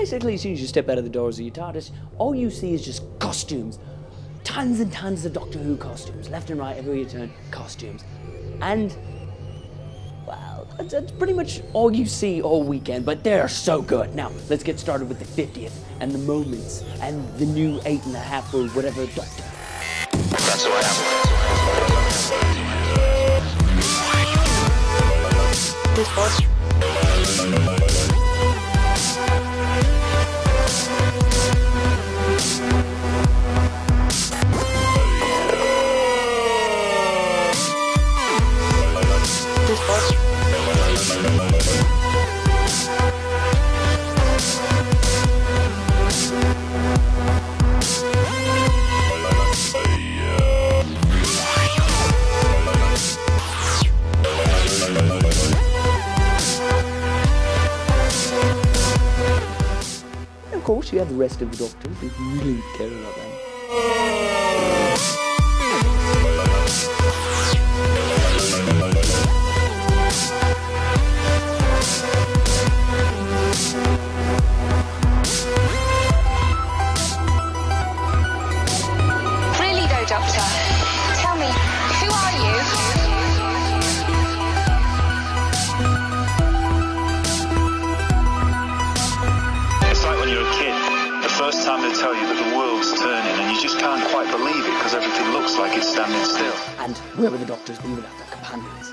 basically, as soon as you step out of the doors of your TARDIS, all you see is just costumes. Tons and tons of Doctor Who costumes. Left and right, everywhere you turn, costumes. And, well, that's pretty much all you see all weekend, but they're so good. Now, let's get started with the 50th, and the moments, and the new 8.5 or whatever Doctor. That's who I am. This boss. Of course, you have the rest of the Doctors if you really care about them. Really though, Doctor, tell me, who are you? When you're a kid, the first time they tell you that the world's turning and you just can't quite believe it because everything looks like it's standing still. And where would the Doctors be without their companions?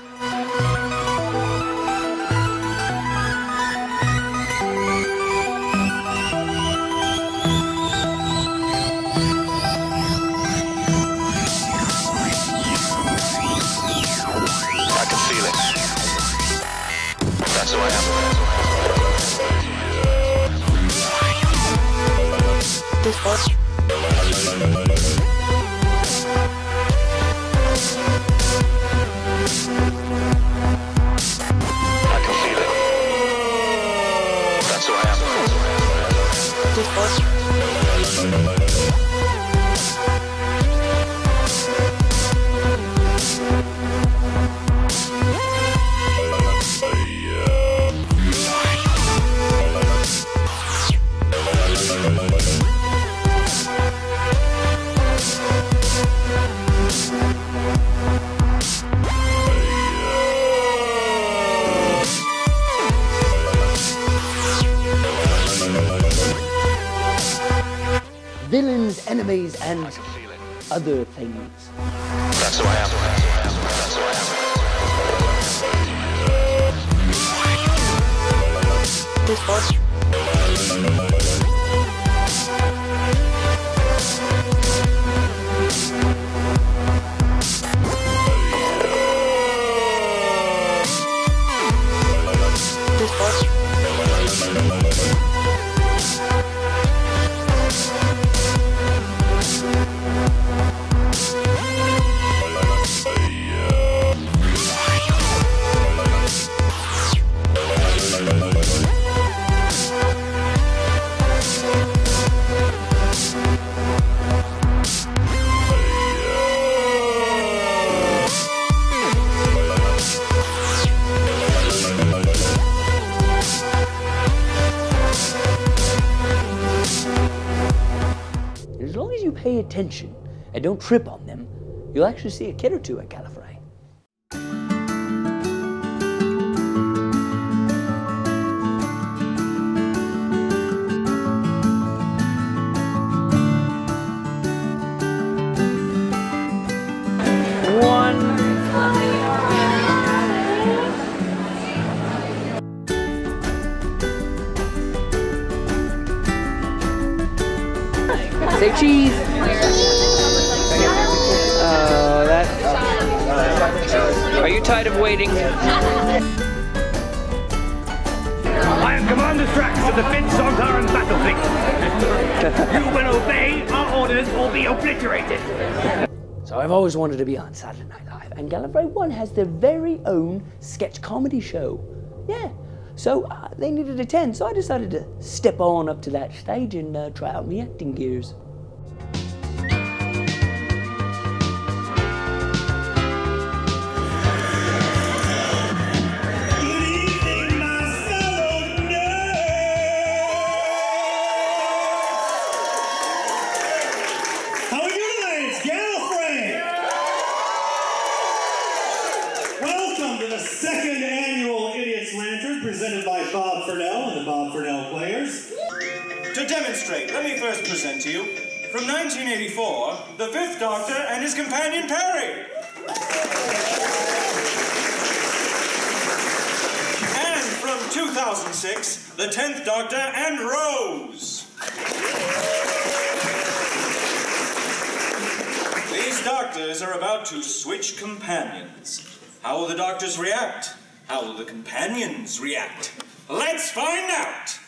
I can feel it. That's who I am. This boss. I can feel it. That's who I am. This boss. Villains, enemies, and other things. That's who I am. That's who I am. This boss. This boss. As long as you pay attention and don't trip on them, you'll actually see a kid or two at Gallifrey. Say cheese. Are you tired of waiting? I am Commander Strax of the 5th Sontaran Battlefleet. You will obey our orders or be obliterated. So I've always wanted to be on Saturday Night Live, and Gallifrey One has their very own sketch comedy show. Yeah, so they needed a 10, so I decided to step on up to that stage and try out my acting gears. demonstrate, let me first present to you, from 1984, the Fifth Doctor and his companion Perry. And from 2006, the 10th Doctor and Rose. These doctors are about to switch companions. How will the doctors react? How will the companions react? Let's find out!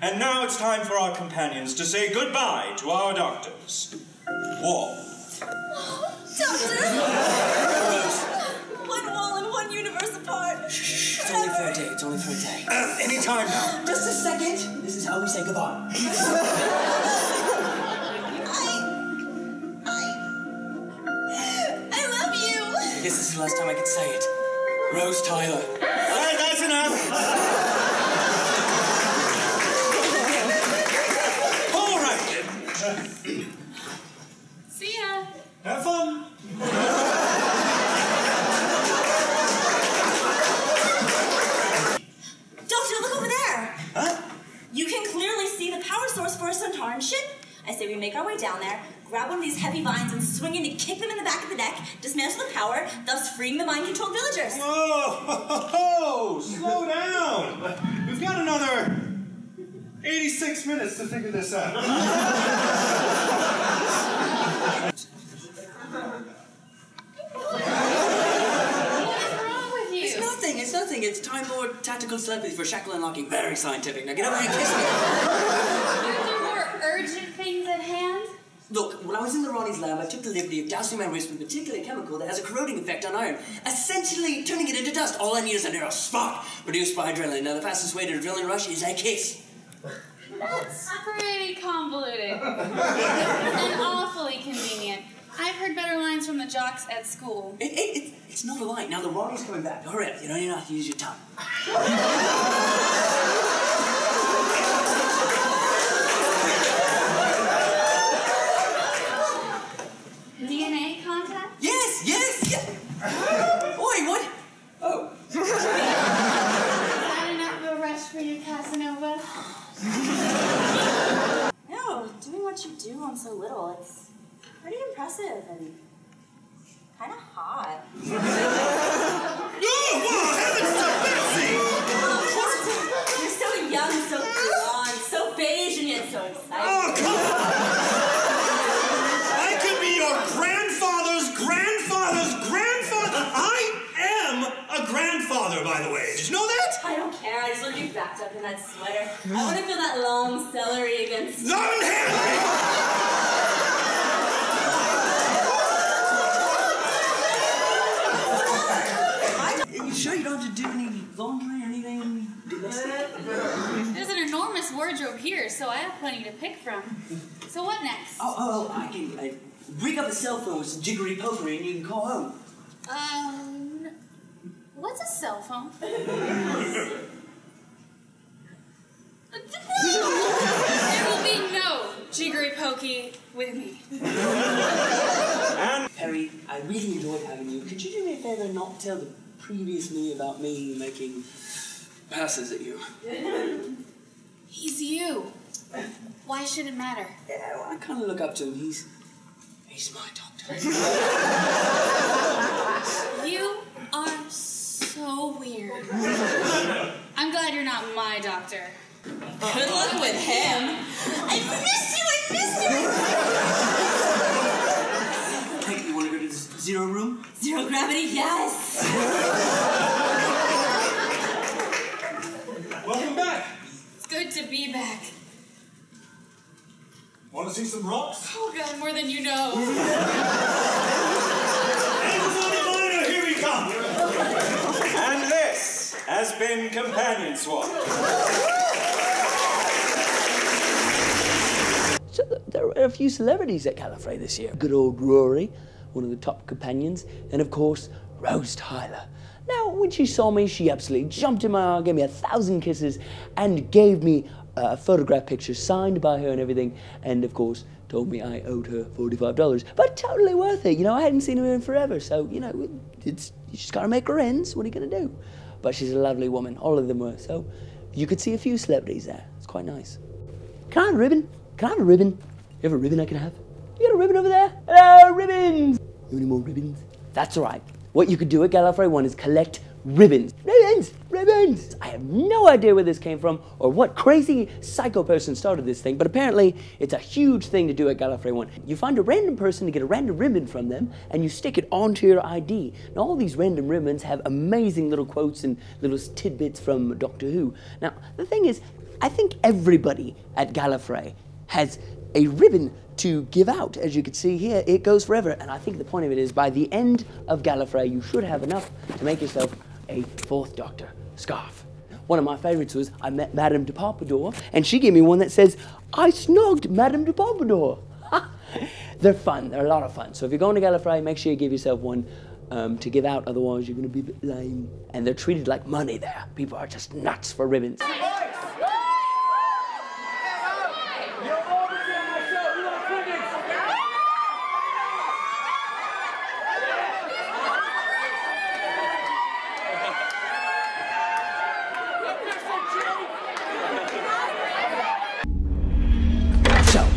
And now it's time for our companions to say goodbye to our doctors. War. Doctor! One wall and one universe apart. Shh, it's only for a day, it's only for a day. Any time now. Just a second. This is how we say goodbye. I love you. I guess this is the last time I can say it. Rose Tyler. All right, that's enough. All right, then. See ya. Have fun. Doctor, look over there. Huh? You can clearly see the power source for a Centauran ship. I say we make our way down there, grab one of these heavy vines and swing in to kick them in the back of the neck, dismantle the power, thus freeing the mind-controlled villagers. Whoa! Slow down. We've got another 86 minutes to figure this out. It's nothing. It's Time Lord tactical telepathy for shackle unlocking. Very scientific. Now get over here and kiss me. Are there more urgent things at hand? Look, when I was in the Ronnie's lab, I took the liberty of dousing my wrist with a particular chemical that has a corroding effect on iron, essentially turning it into dust. All I need is a narrow spark produced by adrenaline. Now, the fastest way to adrenaline rush is a kiss. That's pretty convoluted. And awfully convenient. I've heard better lines from the jocks at school. It's not a line. Now, the Ronnie's coming back. Hurry up. You don't even have to use your tongue. DNA contact? Yes! Oi, what? Oh. Is that enough of a rush for you, Casanova? No, doing what you do on so little, it's pretty impressive and kind of hot. You're so young, so blonde, so beige, and yet so exciting. Oh, come on! I could be your grandfather's grandfather's grandfather. I am a grandfather, by the way. Did you know that? I don't care. I just want to be wrapped up in that sweater. I want to feel that long celery against. Long Are you sure you don't have to do any laundry or anything domestic? There's an enormous wardrobe here, so I have plenty to pick from. So what next? I can rig up a cell phone with some jiggery pokery and you can call home. What's a cell phone? There will be no jiggery pokey with me. Perry, I really enjoyed having you. Could you do me a favor and not tell the previous me about me making passes at you? He's you. Why should it matter? Yeah, well, I kind of look up to him. He's my doctor. You are so weird. I'm glad you're not my doctor. Good luck with him. I miss you. Hey, you want to go to the zero room? Zero gravity, yes. Welcome back. It's good to be back. Want to see some rocks? Oh, God, more than you know. Angels on the monitor, here we come. And this has been Companion Swap. So there are a few celebrities at Gallifrey this year. Good old Rory, one of the top companions, and of course, Rose Tyler. Now, when she saw me, she absolutely jumped in my arm, gave me 1,000 kisses, and gave me a photograph picture signed by her and everything, and of course, told me I owed her $45. But totally worth it, you know, I hadn't seen her in forever, so, you know, you just gotta make her ends, what are you gonna do? But she's a lovely woman, all of them were, so you could see a few celebrities there, it's quite nice. Can I have a ribbon? Can I have a ribbon? You have a ribbon I can have? You got a ribbon over there? Hello, ribbons! You any more ribbons? That's all right. What you could do at Gallifrey One is collect ribbons. Ribbons! Ribbons! I have no idea where this came from or what crazy psycho person started this thing, but apparently it's a huge thing to do at Gallifrey One. You find a random person to get a random ribbon from them and you stick it onto your ID. Now all these random ribbons have amazing little quotes and little tidbits from Doctor Who. Now the thing is, I think everybody at Gallifrey has a ribbon to give out. As you can see here, it goes forever. And I think the point of it is by the end of Gallifrey, you should have enough to make yourself a Fourth Doctor scarf. One of my favorites was I met Madame de Pompadour, and she gave me one that says, I snogged Madame de Pompadour. They're fun, they're a lot of fun. So if you're going to Gallifrey, make sure you give yourself one to give out, otherwise you're gonna be a bit lame. And they're treated like money there. People are just nuts for ribbons.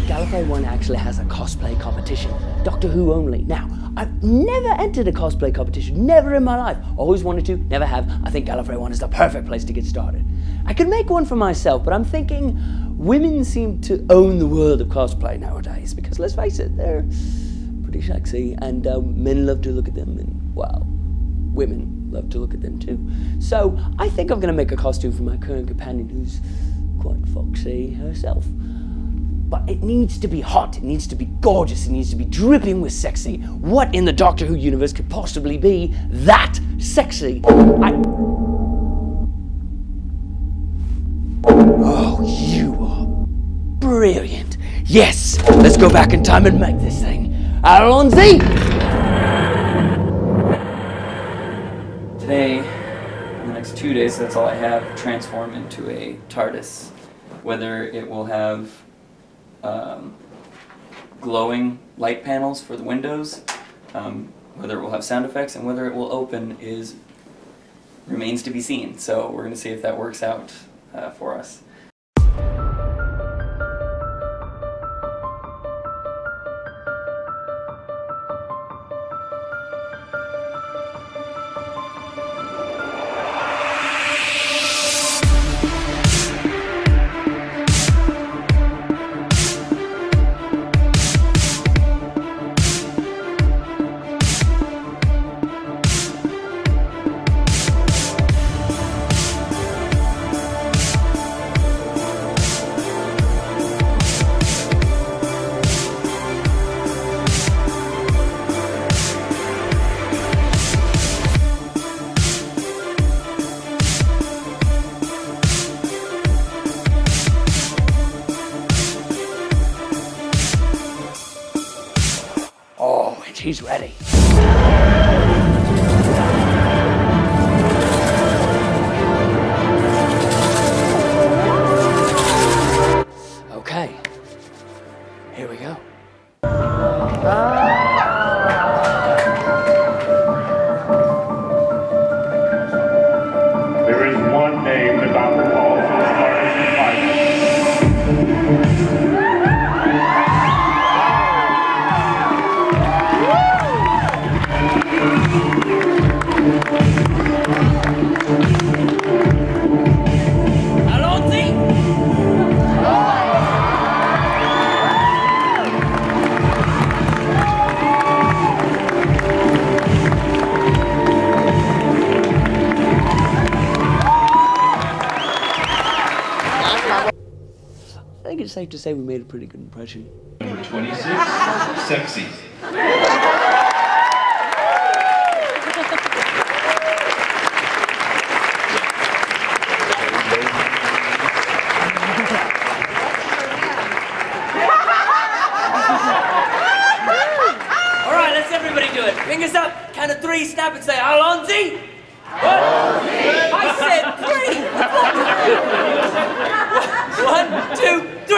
Gallifrey One actually has a cosplay competition, Doctor Who only. Now, I've never entered a cosplay competition, never in my life. Always wanted to, never have. I think Gallifrey One is the perfect place to get started. I could make one for myself, but I'm thinking women seem to own the world of cosplay nowadays, because let's face it, they're pretty sexy, and men love to look at them, and well, women love to look at them too. So I think I'm gonna make a costume for my current companion who's quite foxy herself. But it needs to be hot, it needs to be gorgeous, it needs to be dripping with sexy. What in the Doctor Who universe could possibly be that sexy? Oh, you are brilliant. Yes, let's go back in time and make this thing. Alonzi! Today, in the next 2 days, that's all I have, transform into a TARDIS. Whether it will have glowing light panels for the windows, whether it will have sound effects, and whether it will open remains to be seen. So we're going to see if that works out for us. He's ready. Okay, here we go. There is one name the doctor calls the smartest I think it's safe to say we made a pretty good impression. Number 26, sexy. Alright, let's everybody do it. Fingers up, count of 3, snap and say, Alonzi! I said 3! 1, 2, 3!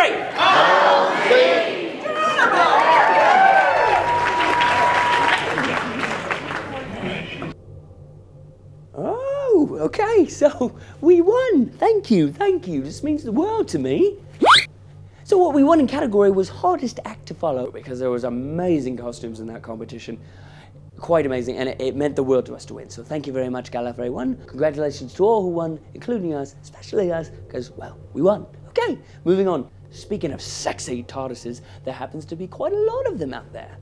Oh, okay, so we won. Thank you, thank you. This means the world to me. So what we won in category was hardest act to follow, because there was amazing costumes in that competition. Quite amazing, and it meant the world to us to win. So thank you very much, Gallifrey One. Congratulations to all who won, including us, especially us, because, well, we won. Okay, moving on. Speaking of sexy TARDISes, there happens to be quite a lot of them out there.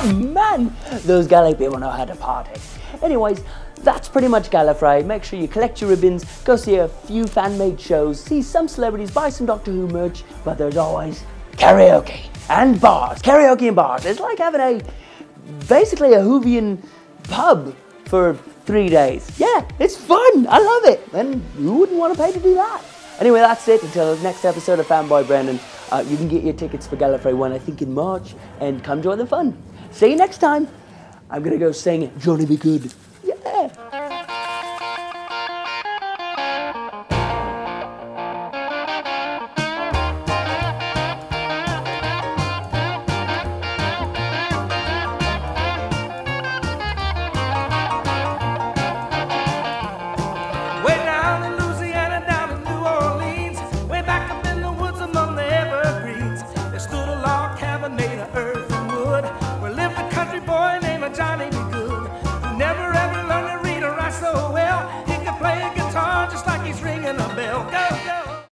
Man, those Galley people know how to party. Anyways, that's pretty much Gallifrey. Make sure you collect your ribbons, go see a few fan-made shows, see some celebrities, buy some Doctor Who merch, but there's always karaoke and bars. Karaoke and bars. It's like having basically a Whovian pub for 3 days. Yeah, it's fun. I love it. And who wouldn't want to pay to do that? Anyway, that's it. Until the next episode of Fanboy Brandon, you can get your tickets for Gallifrey One, I think, in March, and come join the fun. See you next time. I'm gonna go sing Johnny Be Good. Yeah. Way down in Louisiana, down in New Orleans, way back up in the woods among the evergreens, there stood a log cabin made of earth and wood.